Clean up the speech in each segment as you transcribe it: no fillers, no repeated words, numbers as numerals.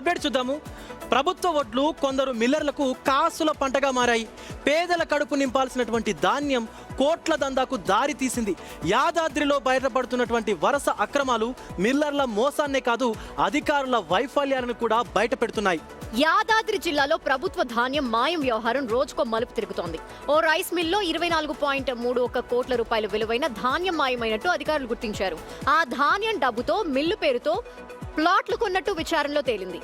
Update చూద్దాము. ప్రభుత్వ వడ్లు కొందరు మిల్లర్లకు కాసుల పంటగా మారాయి. పేదల కడుపు నింపాల్సినటువంటి ధాన్యం కోట్ల దందాకు దారి తీసింది. యాదాద్రిలో బయటపడుతున్నటువంటి వరుస అక్రమాలు మిల్లర్ల మోసాన్నే కాదు, అధికారుల వైఫల్యాలను కూడా బయట పెడుతున్నాయి. యాదాద్రి జిల్లాలో ప్రభుత్వ ధాన్యం మాయం వ్యవహారం రోజుకో మలుపు తిరుగుతోంది. ఓ రైస్ మిల్లో 24.31 కోట్ల రూపాయల విలువైన ధాన్యం మాయమైనట్టు అధికారులు గుర్తించారు. ఆ ధాన్యం డబ్బుతో మిల్లు పేరుతో ప్లాట్లు కొన్నట్టు విచారణలో తేలింది.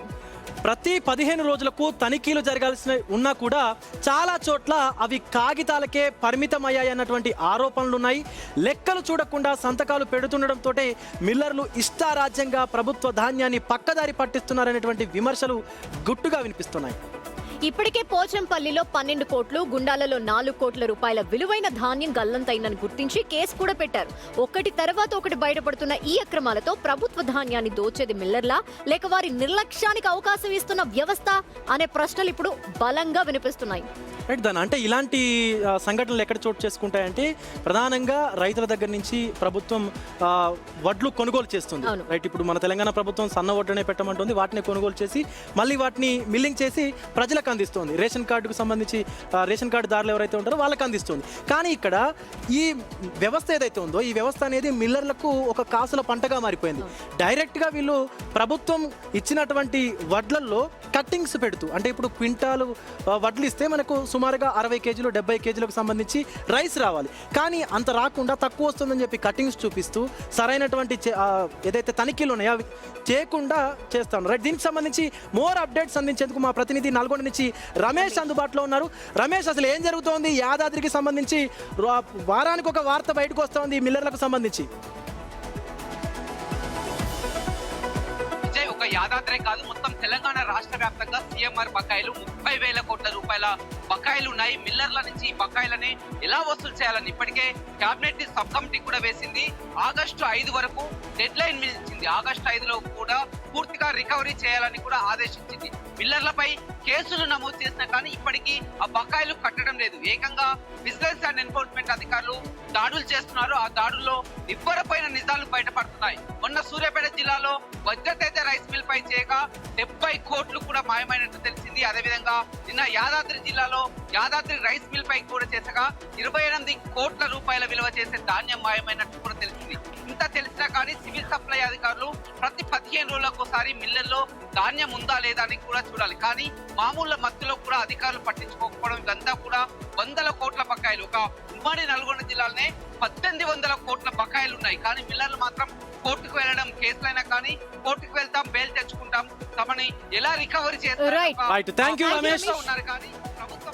ప్రతి 15 రోజులకు తనిఖీలు జరగాల్సిన ఉన్నా కూడా చాలా చోట్ల అవి కాగితాలకే పరిమితమయ్యాయన్నటువంటి ఆరోపణలున్నాయి. లెక్కలు చూడకుండా సంతకాలు పెడుతుండడంతో మిల్లర్లు ఇష్టారాజ్యంగా ప్రభుత్వ ధాన్యాన్ని పక్కదారి పట్టిస్తున్నారనేటువంటి విమర్శలు గుట్టుగా వినిపిస్తున్నాయి. ఇప్పటికే పోచంపల్లిలో 12 కోట్లు, గుండాలలో 4 కోట్ల రూపాయల విలువైన ధాన్యం గల్లంతైందని గుర్తించి కేసు కూడా పెట్టారు. ఒకటి తర్వాత ఒకటి బయటపడుతున్న ఈ అక్రమాలతో ప్రభుత్వ ధాన్యాన్ని దోచేది మిల్లర్లా, లేక వారి నిర్లక్ష్యానికి అవకాశం ఇస్తున్న వ్యవస్థ అనే ప్రశ్నలు ఇప్పుడు బలంగా వినిపిస్తున్నాయి. రైట్ దాని అంటే ఇలాంటి సంఘటనలు ఎక్కడ చోటు చేసుకుంటాయంటే ప్రధానంగా రైతుల దగ్గర నుంచి ప్రభుత్వం వడ్లు కొనుగోలు చేస్తుంది. రైట్, ఇప్పుడు మన తెలంగాణ ప్రభుత్వం సన్న వడ్లనే పెట్టమంటుంది, వాటిని కొనుగోలు చేసి మళ్ళీ వాటిని మిల్లింగ్ చేసి ప్రజలకు అందిస్తుంది. రేషన్ కార్డుకు సంబంధించి రేషన్ కార్డు దారులు ఎవరైతే ఉంటారో వాళ్ళకి అందిస్తుంది. కానీ ఇక్కడ ఈ వ్యవస్థ ఏదైతే ఉందో ఈ వ్యవస్థ అనేది మిల్లర్లకు ఒక కాసుల పంటగా మారిపోయింది. డైరెక్ట్గా వీళ్ళు ప్రభుత్వం ఇచ్చినటువంటి వడ్లల్లో కట్టింగ్స్ పెడుతూ, అంటే ఇప్పుడు క్వింటాలు వడ్లు ఇస్తే మనకు సుమారుగా 60 కేజీలు 70 కేజీలకు సంబంధించి రైస్ రావాలి. కానీ అంత రాకుండా తక్కువ వస్తుందని చెప్పి కటింగ్స్ చూపిస్తూ సరైనటువంటి ఏదైతే తనిఖీలు ఉన్నాయో అవి చేయకుండా చేస్తాను. రైట్, దీనికి సంబంధించి మోర్ అప్డేట్స్ అందించేందుకు మా ప్రతినిధి నల్గొండ నుంచి రమేష్ అందుబాటులో ఉన్నారు. రమేష్, అసలు ఏం జరుగుతోంది? యాదాద్రికి సంబంధించి వారానికి ఒక వార్త బయటకు వస్తోంది మిల్లర్లకు సంబంధించి. ఒక యాదాద్రే కాదు, మొత్తం తెలంగాణ రాష్ట్ర వ్యాప్తంగా సీఎంఆర్ బకాయిలు 30,000 కోట్ల రూపాయల బకాయిలు ఉన్నాయి. మిల్లర్ల నుంచి బకాయిలని ఎలా వసూలు చేయాలని ఇప్పటికే కేబినెట్ సబ్ కమిటీ కూడా వేసింది. ఆగస్టు 5 వరకు డెడ్ లైన్ ఇచ్చింది. ఆగస్టు 5లో కూడా పూర్తిగా రికవరీ చేయాలని కూడా ఆదేశించింది. మిల్లర్లపై కేసులు నమోదు చేసినా కానీ ఇప్పటికీ ఆ బకాయిలు కట్టడం లేదు. ఏకంగా విజిలెన్స్ అండ్ ఎన్ఫోర్స్మెంట్ అధికారులు దాడులు చేస్తున్నారు. ఆ దాడుల్లో నివ్వరపోయిన నిజాలు బయటపడుతున్నాయి. మొన్న సూర్యాపేట జిల్లాలో వజ్రతేజ రైస్ మిల్ పై చేయగా 70 కోట్లు కూడా మాయమైనట్టు తెలిసింది. అదేవిధంగా నిన్న యాదాద్రి జిల్లాలో యాదాద్రి రైస్ మిల్ పై కూడా చేసగా 28 కోట్ల రూపాయల విలువ చేసే ధాన్యం మాయమైనట్టు కూడా తెలిసింది. ఇంత తెలిసినా కానీ సివిల్ సప్లై అధికారులు ప్రతి 15 రోజులకు ఒకసారి మిల్లర్లో ధాన్యం ఉందా లేదా అని కూడా చూడాలి. కానీ మామూలు మధ్యలో కూడా అధికారులు పట్టించుకోకపోవడం, ఇదంతా కూడా 100 కోట్ల బకాయిలు. ఒక ఉమ్మడి నల్గొండ జిల్లాలోనే 1800 కోట్ల బకాయిలు ఉన్నాయి. కానీ మిల్లర్లు మాత్రం కోర్టుకు వెళ్ళడం, కేసులైనా కానీ కోర్టుకు వెళ్తాం, బెయిల్ తెచ్చుకుంటాం, తమని ఎలా రికవరీ చేస్తారు ఉన్నారు. కానీ ప్రభుత్వం